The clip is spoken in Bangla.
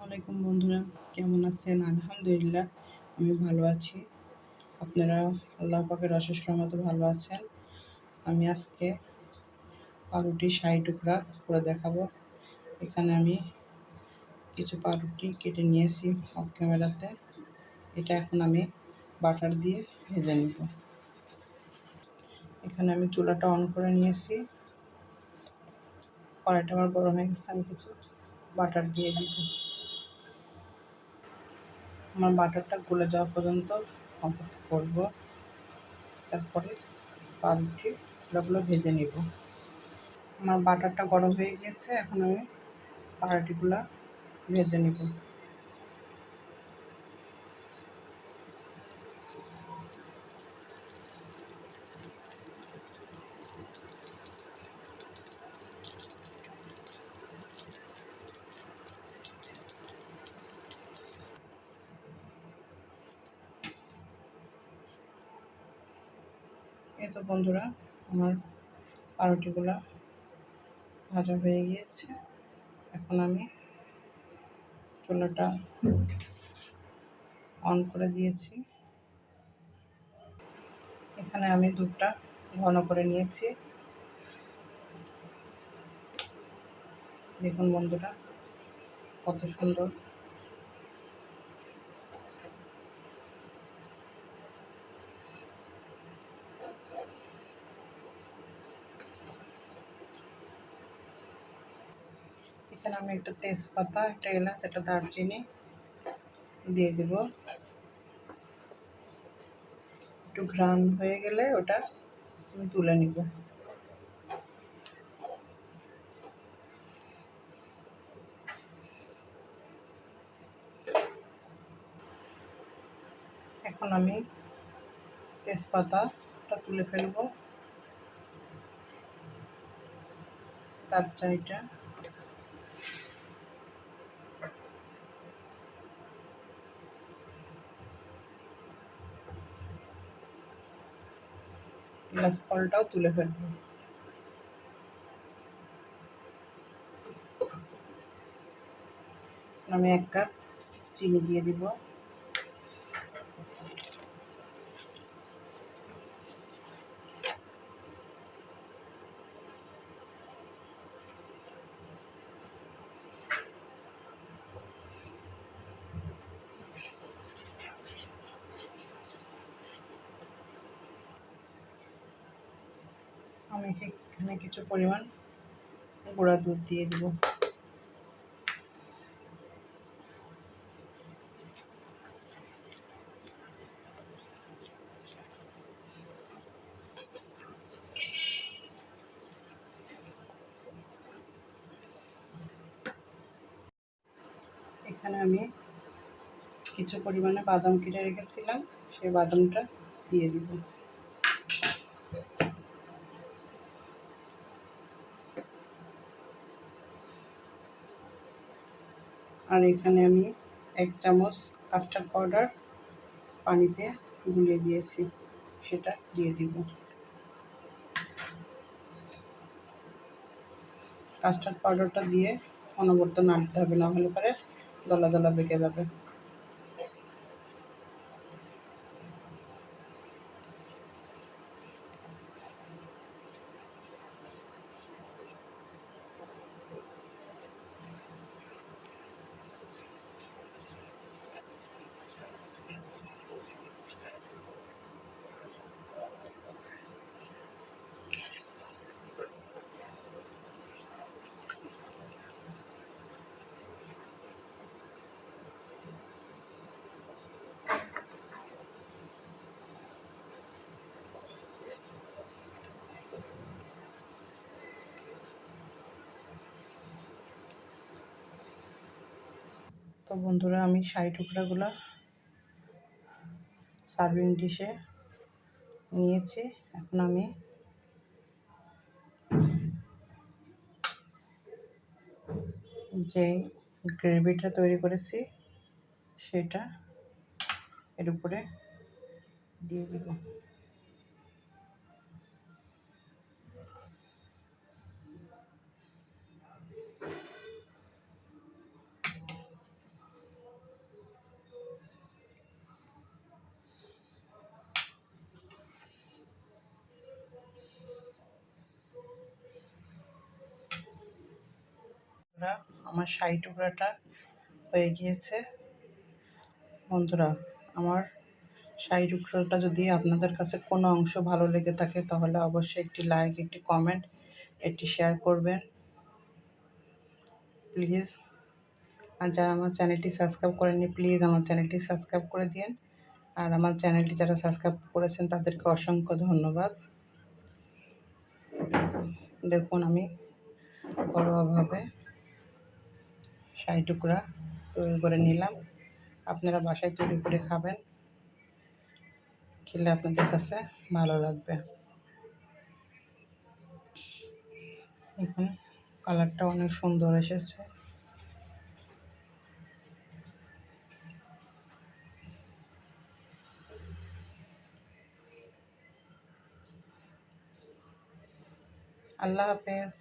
আলাইকুম বন্ধুরা, কেমন আছেন? আলহামদুলিল্লাহ আমি ভালো আছি। আপনারা আল্লাহ পাকের অশেষ রহমতে ভালো আছেন। আমি আজকে পাউরুটি ৬০ টুকরা করে দেখাবো। এখানে আমি কিছু পাউরুটি কেটে নিয়েছি অফ ক্যামেরাতে। এটা এখন আমি বাটার দিয়ে ভেজে নেব। এখানে আমি চুলাটা অন করে নিয়েছি। কড়াইটা আমার গরম হয়ে গেছে, আমি কিছু বাটার দিয়ে দিব। আমার বাটারটা গলে যাওয়া পর্যন্ত অপেক্ষা করব। তারপরে পাউরুটিগুলো ভেজে নেব। আমার বাটারটা গরম হয়ে গিয়েছে, এখন আমি পাউরুটিগুলো ভেজে নেব। এই তো বন্ধুরা, আমার পাউরুটিগুলো ভাজা হয়ে গিয়েছে। এখন আমি চুলাটা অন করে দিয়েছি। এখানে আমি দুধটা ঘন করে নিয়েছি। দেখুন বন্ধুরা, কত সুন্দর। এখানে আমি একটা তেজপাতা, একটা এলাচ, একটা দারচিনি দিয়ে দেব। একটু ঘ্রাণ হয়ে গেলে ওটা আমি তুলে নিব। এখন আমি তেজপাতাটা তুলে ফেলবো। দারচিনিটা, এলাচ ফলটাও তুলে ফেলবো। আমি ১ কাপ চিনি দিয়ে দিব। আমি এখানে কিছু পরিমাণ গুঁড়া দুধ দিয়ে দিব। এখানে আমি কিছু পরিমাণে বাদাম কেটে রেখেছিলাম, সেই বাদামটা দিয়ে দিব। আর এখানে আমি ১ চামচ কাস্টার্ড পাউডার পানিতে গুলিয়ে দিয়েছি, সেটা দিয়ে দিব। কাস্টার্ড পাউডারটা দিয়ে অনবরত নাড়তে হবে, না হলে পরে দলা দলা বেঁকে যাবে। তো বন্ধুরা, আমি ৬০ টুকরাগুলো সার্ভিং ডিশে নিয়েছি। এখন আমি যে গ্রেভিটা তৈরি করেছি সেটা এর উপরে দিয়ে দিব। আমার শাহী টুকরাটা হয়ে গিয়েছে। বন্ধুরা, আমার শাহী টুকরাটা যদি আপনাদের কাছে কোনো অংশ ভালো লেগে থাকে তাহলে অবশ্যই একটি লাইক, একটি কমেন্ট, একটি শেয়ার করবেন প্লিজ। আর যারা আমার চ্যানেলটি সাবস্ক্রাইব করেননি প্লিজ আমার চ্যানেলটি সাবস্ক্রাইব করে দিন। আর আমার চ্যানেলটি যারা সাবস্ক্রাইব করেছেন তাদেরকে অসংখ্য ধন্যবাদ। দেখুন আমি ঘরোয়াভাবে শাহী টুকরা তৈরি করে নিলাম। আপনারা বাসায় তৈরি করে খাবেন, খেলে আপনাদের কাছে ভালো লাগবে। দেখুন কালারটা অনেক সুন্দর এসেছে। আল্লাহ হাফেজ।